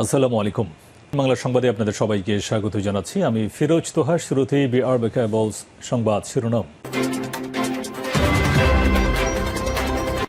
আসসালামু আলাইকুম। বাংলা সংবাদে আপনাদের সবাইকে স্বাগত জানাচ্ছি। আমি ফিরোজ তোহা। শুরুতেই বিআরবি কেবলস সংবাদ শিরোনাম।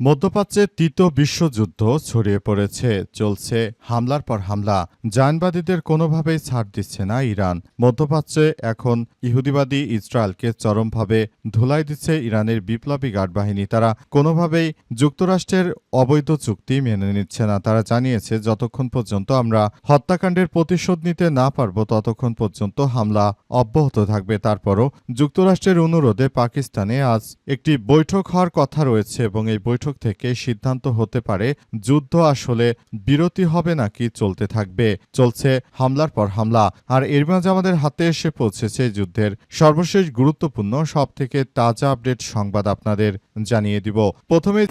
মধ্যপ্রাচ্যে তৃতীয় বিশ্বযুদ্ধ ছড়িয়ে পড়েছে, চলছে হামলার পর হামলা। জায়নবাদীদের কোনোভাবেই ছাড় দিচ্ছে না ইরান। মধ্যপ্রাচ্যে এখন ইহুদিবাদী ইসরায়েলকে চরমভাবে ধুলাই দিচ্ছে ইরানের বিপ্লবী গার্ড বাহিনী। তারা কোনোভাবেই যুক্তরাষ্ট্রের অবৈধ চুক্তি মেনে নিচ্ছে না। তারা জানিয়েছে, যতক্ষণ পর্যন্ত আমরা হত্যাকাণ্ডের প্রতিশোধ নিতে না পারব ততক্ষণ পর্যন্ত হামলা অব্যাহত থাকবে। তারপরও যুক্তরাষ্ট্রের অনুরোধে পাকিস্তানে আজ একটি বৈঠক হওয়ার কথা রয়েছে এবং এই বৈঠক থেকে সিদ্ধান্ত হতে পারে যুদ্ধ আসলে বিরতি হবে নাকি চলতে থাকবে। চলছে হামলার পর হামলা, আর এর মাঝে আমাদের হাতে এসে পৌঁছেছে যুদ্ধের সর্বশেষ গুরুত্বপূর্ণ সবথেকে তাজা আপডেট সংবাদ আপনাদের জানিয়ে দিব। প্রথমে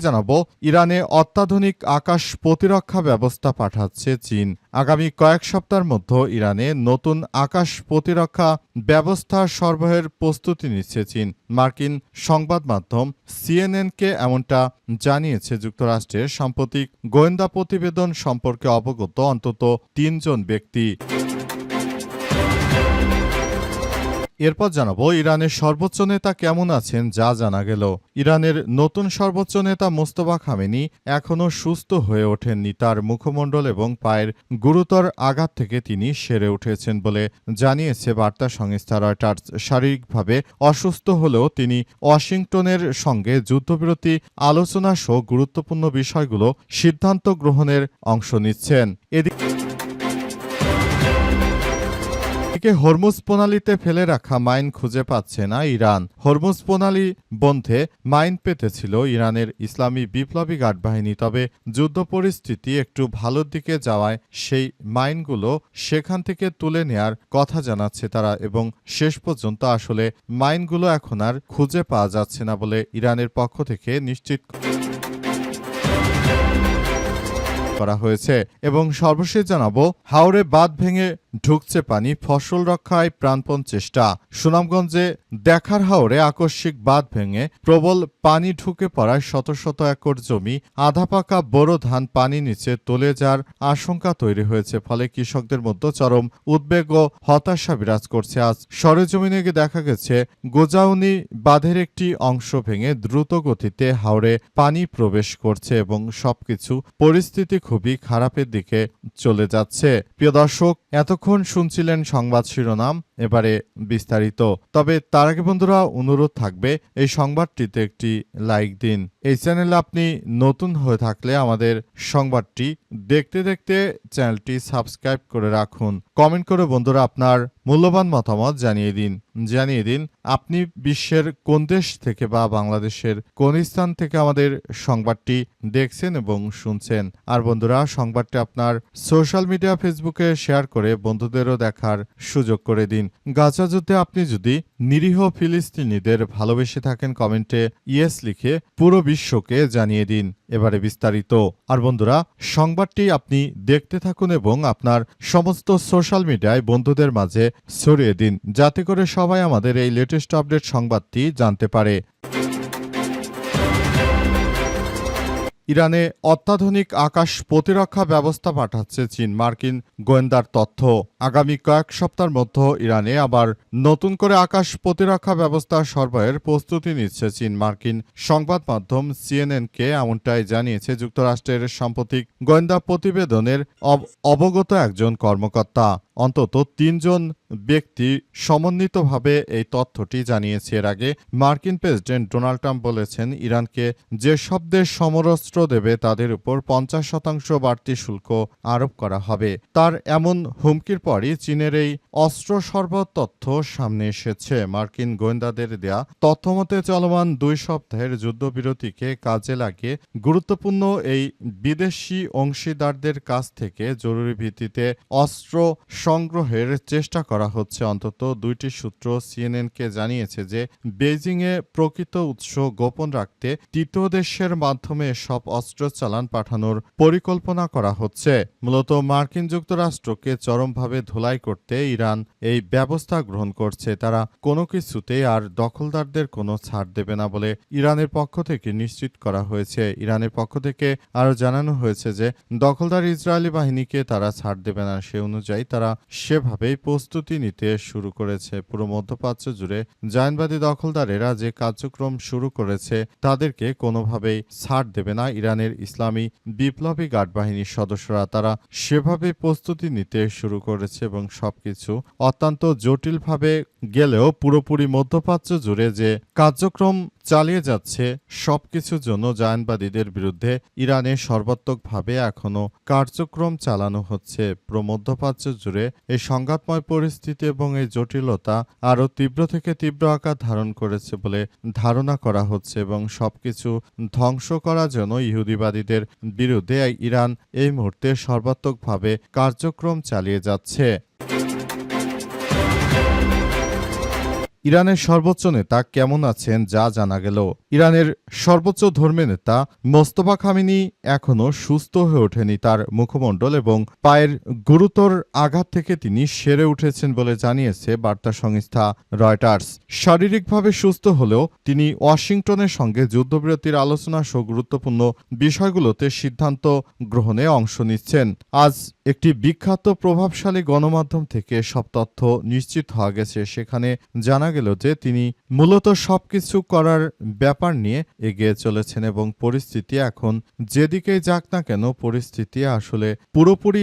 জানাবো, ইরানে অত্যাধুনিক আকাশ প্রতিরক্ষা ব্যবস্থা পাঠাচ্ছে চীন। আগামী কয়েক সপ্তাহের মধ্যে ইরানে নতুন আকাশ প্রতিরক্ষা ব্যবস্থা সরবরাহের প্রস্তুতি নিচ্ছে চীন। মার্কিন সংবাদ মাধ্যম সিএনএনকে এমনটা জানিয়েছে যুক্তরাষ্ট্রের সাম্প্রতিক গোয়েন্দা প্রতিবেদন সম্পর্কে অবগত অন্তত ৩ জন ব্যক্তি। এরপর জানাবো, ইরানের সর্বোচ্চ নেতা কেমন আছেন যা জানা গেল। ইরানের নতুন সর্বোচ্চ নেতা মোস্তফা খামেনি এখনও সুস্থ হয়ে ওঠেননি। তার মুখমণ্ডল এবং পায়ের গুরুতর আঘাত থেকে তিনি সেরে উঠেছেন বলে জানিয়েছে বার্তা সংস্থা রয়টার্স। শারীরিকভাবে অসুস্থ হলেও তিনি ওয়াশিংটনের সঙ্গে যুদ্ধবিরতি আলোচনা সহ গুরুত্বপূর্ণ বিষয়গুলো সিদ্ধান্ত গ্রহণের অংশ নিচ্ছেন। এদিকে হরমুজ প্রণালীতে ফেলে রাখা মাইন খুঁজে পাচ্ছে না ইরান। হরমুজ প্রণালী বন্ধে মাইন পেতেছিল ইরানের ইসলামী বিপ্লবী গার্ড বাহিনী, তবে যুদ্ধ পরিস্থিতি একটু ভালোর দিকে যাওয়ায় সেই মাইনগুলো সেখান থেকে তুলে নেয়ার কথা জানাচ্ছে তারা, এবং শেষ পর্যন্ত আসলে মাইনগুলো এখন আর খুঁজে পাওয়া যাচ্ছে না বলে ইরানের পক্ষ থেকে নিশ্চিত করা হয়েছে। এবং সর্বশেষ জানাবো, হাওরে বাঁধ ভেঙে ঢুকছে পানি, ফসল রক্ষায় প্রাণপণ চেষ্টা। সুনামগঞ্জে দেখার হাওরে আকস্মিক বাঁধ ভেঙে প্রবল পানি ঢুকে পড়ায় শত শত একর জমি, আধা পাকা বোরো ধান পানি নিচে তলে যাওয়ার আশঙ্কা তৈরি হয়েছে। ফলে কৃষকদের মধ্যে চরম উদ্বেগ ও হতাশা বিরাজ করছে। আজ সরেজমিনে গিয়ে দেখা গেছে, গোজাউনি বাঁধের একটি অংশ ভেঙে দ্রুত গতিতে হাওরে পানি প্রবেশ করছে এবং সবকিছু পরিস্থিতি খুবই খারাপের দিকে চলে যাচ্ছে। প্রিয় দর্শক, এতক্ষণ শুনছিলেন সংবাদ শিরোনাম, এবারে বিস্তারিত। তবে তার আগে বন্ধুরা, অনুরোধ থাকবে এই সংবাদটিতে একটি লাইক দিন। এই চ্যানেলে আপনি নতুন হয়ে থাকলে আমাদের সংবাদটি দেখতে দেখতে চ্যানেলটি সাবস্ক্রাইব করে রাখুন। কমেন্ট করে বন্ধুরা আপনার মূল্যবান মতামত জানিয়ে দিন আপনি বিশ্বের কোন দেশ থেকে বা বাংলাদেশের কোন স্থান থেকে আমাদের সংবাদটি দেখছেন এবং শুনছেন। আর বন্ধুরা, সংবাদটি আপনার সোশ্যাল মিডিয়া ফেসবুকে শেয়ার করে বন্ধুদেরও দেখার সুযোগ করে দিন। গাজা যুদ্ধে আপনি যদি নিরীহ ফিলিস্তিনিদের ভালোবেসে থাকেন, কমেন্টে ইয়েস লিখে পুরো বিশ্বকে জানিয়ে দিন। এবারে বিস্তারিত। আর বন্ধুরা, সংবাদটি আপনি দেখতে থাকুন এবং আপনার সমস্ত সোশ্যাল মিডিয়ায় বন্ধুদের মাঝে ছড়িয়ে দিন, যাতে করে সবাই আমাদের এই লেটেস্ট আপডেট সংবাদটি জানতে পারে। ইরানে অত্যাধুনিক আকাশ প্রতিরক্ষা ব্যবস্থা পাঠাচ্ছে চীন। মার্কিন গোয়েন্দার তথ্য, আগামী কয়েক সপ্তাহের মধ্যে ইরানে আবার নতুন করে আকাশ প্রতিরক্ষা ব্যবস্থা সরবরাহের প্রস্তুতি নিচ্ছে চীন। মার্কিন সংবাদ মাধ্যম সিএনএনকে এমনটাই জানিয়েছে যুক্তরাষ্ট্রের সাম্প্রতিক গোয়েন্দা প্রতিবেদনের অবগত একজন কর্মকর্তা। অন্তত ৩ জন ব্যক্তি সমন্বিতভাবে এই তথ্যটি জানিয়েছে। এর আগে মার্কিন প্রেসিডেন্ট ডোনাল্ড ট্রাম্প বলেছেন, ইরানকে যেসব দেশ সমরাস্ত্র দেবে তাদের উপর ৫০% বাড়তি শুল্ক আরোপ করা হবে। তার এমন হুমকির পরই চীনের এই অস্ত্র সরবরাহ তথ্য সামনে এসেছে। মার্কিন গোয়েন্দাদের দেয়া তথ্যমতে চলমান ২ সপ্তাহের যুদ্ধবিরতিকে কাজে লাগিয়ে গুরুত্বপূর্ণ এই বিদেশি অংশীদারদের কাছ থেকে জরুরি ভিত্তিতে অস্ত্র সংগ্রহের চেষ্টা করা হচ্ছে। অন্তত 2টি সূত্র সিএনএনকে জানিয়েছে যে বেইজিংয়ে প্রকৃত উৎস গোপন রাখতে তৃতীয় দেশের মাধ্যমে সব অস্ত্র চালান পাঠানোর পরিকল্পনা করা হচ্ছে। মূলত মার্কিন যুক্তরাষ্ট্রকে চরমভাবে ধুলাই করতে ইরান এই ব্যবস্থা গ্রহণ করছে। তারা কোনো কিছুতেই আর দখলদারদের কোনো ছাড় দেবে না বলে ইরানের পক্ষ থেকে নিশ্চিত করা হয়েছে। ইরানের পক্ষ থেকে আরও জানানো হয়েছে যে দখলদার ইসরায়েলি বাহিনীকে তারা ছাড় দেবে না। সে অনুযায়ী তারা সেভাবেই প্রস্তুতি নিতে শুরু করেছে। পুরো মধ্যপ্রাচ্য জুড়ে জায়নবাদী দখলদারেরা যে কার্যক্রম শুরু করেছে তাদেরকে কোনোভাবেই ছাড় দেবে না ইরানের ইসলামী বিপ্লবী গার্ড বাহিনীর সদস্যরা। তারা সেভাবে প্রস্তুতি নিতে শুরু করেছে এবং সবকিছু অত্যন্ত জটিলভাবে গেলেও পুরোপুরি মধ্যপ্রাচ্য জুড়ে যে কার্যক্রম চালিয়ে যাচ্ছে সবকিছুর জন্য জায়নবাদীদের বিরুদ্ধে ইরানে সর্বাত্মকভাবে এখনো কার্যক্রম চালানো হচ্ছে। পুরো মধ্যপ্রাচ্য জুড়ে এই সংঘাতময় পরিস্থিতি এবং এই জটিলতা আরও তীব্র থেকে তীব্র আকার ধারণ করেছে বলে ধারণা করা হচ্ছে এবং সবকিছু ধ্বংস করার জন্য ইহুদিবাদীদের বিরুদ্ধে ইরান এই মুহূর্তে সর্বাত্মকভাবে কার্যক্রম চালিয়ে যাচ্ছে। ইরানের সর্বোচ্চ নেতা কেমন আছেন যা জানা গেল। ইরানের সর্বোচ্চ ধর্মীয় নেতা মোস্তফা খামেনি এখনও সুস্থ হয়ে ওঠেনি। তার মুখমণ্ডল এবং পায়ের গুরুতর আঘাত থেকে তিনি সেরে উঠেছেন বলে জানিয়েছে বার্তা সংস্থা রয়টার্স। শারীরিকভাবে সুস্থ হলেও তিনি ওয়াশিংটনের সঙ্গে যুদ্ধবিরতির আলোচনা সহ গুরুত্বপূর্ণ বিষয়গুলোতে সিদ্ধান্ত গ্রহণে অংশ নিচ্ছেন। আজ একটি বিখ্যাত প্রভাবশালী গণমাধ্যম থেকে সব তথ্য নিশ্চিত হওয়া গেছে। সেখানে জানা গেল যে তিনি মূলত সবকিছু করার ব্যাপার নিয়ে এগিয়ে চলেছেন এবং পরিস্থিতি এখন যেদিকেই যাক না কেন পরিস্থিতি পুরোপুরি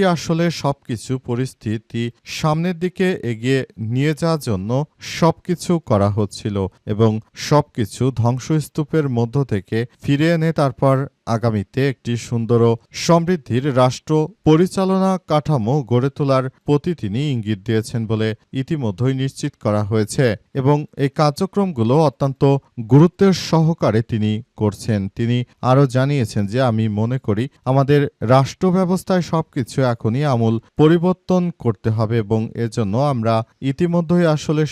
সবকিছু পরিস্থিতি সামনের দিকে এগিয়ে নিয়ে যাওয়ার জন্য সবকিছু করা হচ্ছিল এবং সবকিছু ধ্বংসস্তূপের মধ্য থেকে ফিরে এনে তারপর আগামীতে একটি সুন্দর ও সমৃদ্ধির রাষ্ট্র পরিচালনা কাঠামো গড়ে তোলার প্রতি তিনি ইঙ্গিত দিয়েছেন বলে ইতিমধ্যেই নিশ্চিত করা হয়েছে এবং এই কার্যক্রমগুলো অত্যন্ত গুরুত্বের সহকারে তিনি করছেন। তিনি আরও জানিয়েছেন যে আমি মনে করি আমাদের রাষ্ট্র ব্যবস্থায় সবকিছু এখনই আমূল পরিবর্তন করতে হবে এবং এজন্য আমরা ইতিমধ্যেই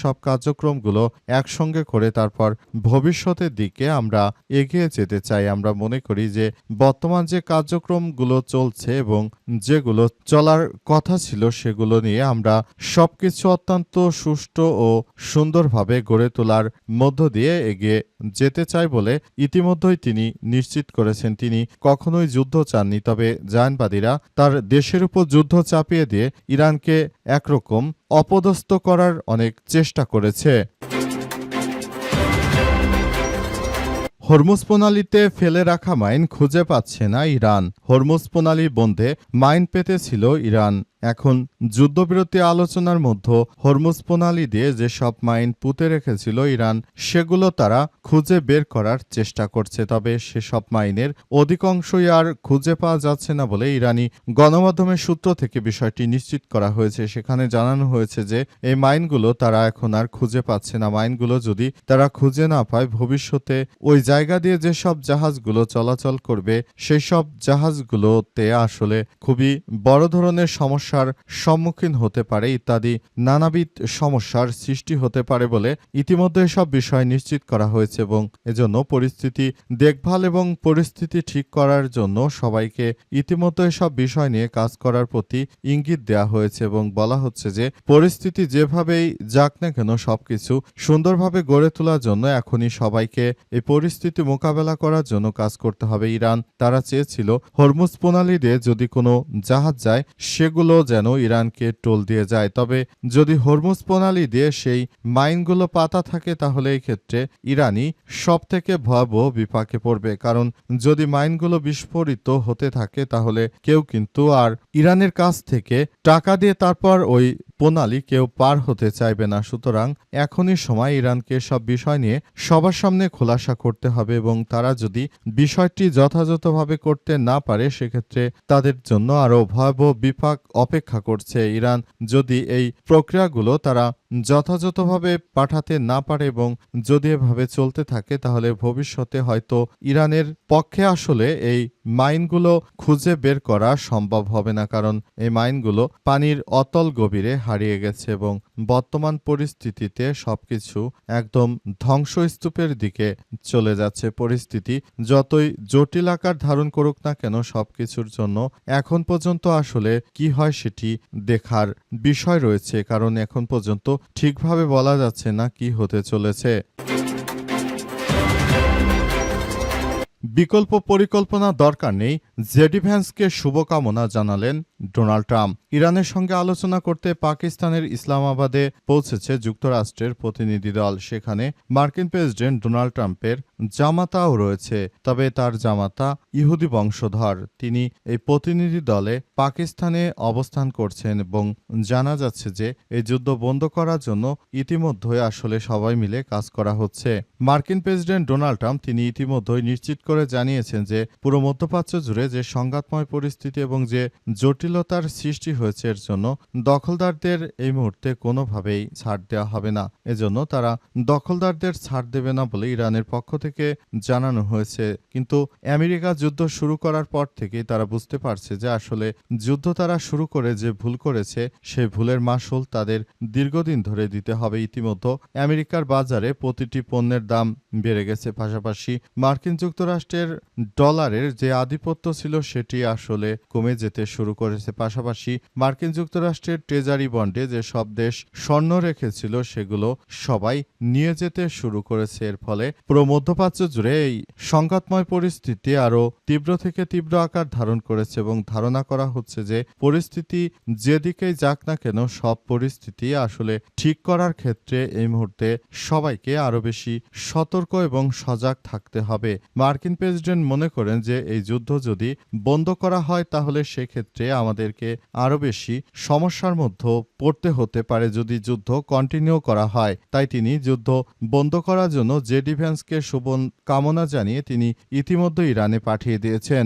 সব কার্যক্রমগুলো একসঙ্গে করে তারপর ভবিষ্যতের দিকে আমরা এগিয়ে যেতে চাই। আমরা মনে করি যে বর্তমান যে কার্যক্রমগুলো চলছে এবং যেগুলো চলার কথা ছিল সেগুলো নিয়ে আমরা সবকিছু অত্যন্ত সুষ্ঠু ও সুন্দরভাবে গড়ে তোলার মধ্য দিয়ে এগিয়ে যেতে চাই বলে ইতিমধ্যেই তিনি নিশ্চিত করেছেন। তিনি কখনোই যুদ্ধ চাননি, তবে জায়নবাদীরা তার দেশের উপর যুদ্ধ চাপিয়ে দিয়ে ইরানকে একরকম অপদস্থ করার অনেক চেষ্টা করেছে। হরমুজ প্রণালীতে ফেলে রাখা মাইন খুঁজে পাচ্ছে না ইরান। হরমুজ প্রণালী বন্ধে মাইন পেতেছিল ইরান। এখন যুদ্ধবিরতি আলোচনার মধ্যে হরমুজ প্রণালী দিয়ে যেসব মাইন পুঁতে রেখেছিল ইরান সেগুলো তারা খুঁজে বের করার চেষ্টা করছে। তবে সেসব মাইনের অধিকাংশই আর খুঁজে পাওয়া যাচ্ছে না বলে ইরানি গণমাধ্যমের সূত্র থেকে বিষয়টি নিশ্চিত করা হয়েছে। সেখানে জানানো হয়েছে যে এই মাইনগুলো তারা এখন আর খুঁজে পাচ্ছে না। মাইনগুলো যদি তারা খুঁজে না পায় ভবিষ্যতে ওই জায়গা দিয়ে যেসব জাহাজগুলো চলাচল করবে সেই সব জাহাজগুলোতে খুবই বড় ধরনের সমস্যার সম্মুখীন হতে পারে ইত্যাদি নানাবিধ সমস্যার সৃষ্টি হতে পারে বলে ইতিমধ্যে সব বিষয় নিশ্চিত করা হয়েছে এবং এজন্য পরিস্থিতি দেখভাল এবং পরিস্থিতি ঠিক করার জন্য সবাইকে ইতিমধ্যে সব বিষয় নিয়ে কাজ করার প্রতি ইঙ্গিত দেওয়া হয়েছে এবং বলা হচ্ছে যে পরিস্থিতি যেভাবেই যাক না কেন সবকিছু সুন্দরভাবে গড়ে তোলার জন্য এখনই সবাইকে এই পরিস্থিতি মোকাবেলা করার জন্য কাজ করতে হবে। ইরান তারা চেয়েছিল হরমুজ প্রণালী দিয়ে যদি কোনো জাহাজ যায় সেগুলো যেন ইরানকে টোল দিয়ে যায়। তবে যদি হরমুজ প্রণালী দিয়ে সেই মাইনগুলো পাতা থাকে তাহলে এই ক্ষেত্রে ইরানই সব থেকে ভয়াবহ বিপাকে পড়বে। কারণ যদি মাইনগুলো বিস্ফোরিত হতে থাকে তাহলে কেউ কিন্তু আর ইরানের কাছ থেকে টাকা দিয়ে তারপর ওই প্রণালী কেউ পার হতে চাইবে না। সুতরাং এখনই সময় ইরানকে সব বিষয় নিয়ে সবার সামনে খোলাসা করতে হবে এবং তারা যদি বিষয়টি যথাযথভাবে করতে না পারে সেক্ষেত্রে তাদের জন্য আরও ভয়াবহ বিপাক অপেক্ষা করছে। ইরান যদি এই প্রক্রিয়াগুলো তারা যথাযথভাবে পাঠাতে না পারে এবং যদি এভাবে চলতে থাকে তাহলে ভবিষ্যতে হয়তো ইরানের পক্ষে আসলে এই মাইনগুলো খুঁজে বের করা সম্ভব হবে না, কারণ এই মাইনগুলো পানির অতল গভীরে হারিয়ে গেছে এবং বর্তমান পরিস্থিতিতে সবকিছু একদম ধ্বংসস্তূপের দিকে চলে যাচ্ছে। পরিস্থিতি যতই জটিল আকার ধারণ করুক না কেন সবকিছুর জন্য এখন পর্যন্ত আসলে কি হয় সেটি দেখার বিষয় রয়েছে, কারণ এখন পর্যন্ত ঠিকভাবে বলা যাচ্ছে না কি হতে চলেছে। বিকল্প পরিকল্পনা দরকার নেই, জেডি ভ্যান্সকে শুভকামনা জানালেন ডোনাল্ড ট্রাম্প। ইরানের সঙ্গে আলোচনা করতে পাকিস্তানের ইসলামাবাদে পৌঁছেছে যুক্তরাষ্ট্রের প্রতিনিধি দল। সেখানে মার্কিন প্রেসিডেন্ট ডোনাল্ড ট্রাম্পের জামাতাও রয়েছে, তবে তার জামাতা ইহুদি বংশধর। তিনি এই প্রতিনিধি দলে পাকিস্তানে অবস্থান করছেন এবং জানা যাচ্ছে যে এই যুদ্ধ বন্ধ করার জন্য ইতিমধ্যেই আসলে সবাই মিলে কাজ করা হচ্ছে। মার্কিন প্রেসিডেন্ট ডোনাল্ড ট্রাম্প তিনি ইতিমধ্যেই নিশ্চিত করে জানিয়েছেন যে পুরো মধ্যপ্রাচ্য জুড়ে যে সংঘাতময় পরিস্থিতি এবং যে জটিলতার সৃষ্টি হয়েছে এর জন্য দখলদারদের এই মুহূর্তে কোনোভাবেই ছাড় দেওয়া হবে না। এজন্য তারা দখলদারদের ছাড় দেবে না বলে ইরানের পক্ষ থেকে জানানো হয়েছে। কিন্তু আমেরিকা যুদ্ধ শুরু করার পর থেকেই তারা বুঝতে পারছে যে আসলে যুদ্ধ তারা শুরু করে যে ভুল করেছে সেই ভুলের মাসুল তাদের দীর্ঘদিন ধরে দিতে হবে। ইতিমধ্যে আমেরিকার বাজারে প্রতিটি পণ্যের দাম বেড়ে গেছে, পাশাপাশি মার্কিন যুক্তরাষ্ট্রের ডলারের যে আধিপত্য ছিল সেটি আসলে কমে যেতে শুরু করেছে। পাশাপাশি মার্কিন যুক্তরাষ্ট্রের ট্রেজারি বন্ডে যে সব দেশ স্বর্ণ রেখেছিল সেগুলো সবাই নিয়ে যেতে শুরু করেছে। এর ফলে পুরো মধ্যপ্রাচ্য জুড়ে এই সংঘাতময় পরিস্থিতি আরও তীব্র থেকে তীব্র আকার ধারণ করেছে এবং ধারণা করা হচ্ছে যে পরিস্থিতি যেদিকেই যাক না কেন সব পরিস্থিতি আসলে ঠিক করার ক্ষেত্রে এই মুহূর্তে সবাইকে আরও বেশি সতর্ক এবং সজাগ থাকতে হবে। মার্কিন প্রেসিডেন্ট মনে করেন যে এই যুদ্ধ যদি বন্ধ করা হয় তাহলে সেক্ষেত্রে আমাদেরকে আরও বেশি সমস্যার মধ্যে পড়তে হতে পারে যদি যুদ্ধ কন্টিনিউ করা হয়। তাই তিনি যুদ্ধ বন্ধ করার জন্য জেডি ভ্যান্সকে শুভ কামনা জানিয়ে তিনি ইতিমধ্যে ইরানে পাঠিয়ে দিয়েছেন।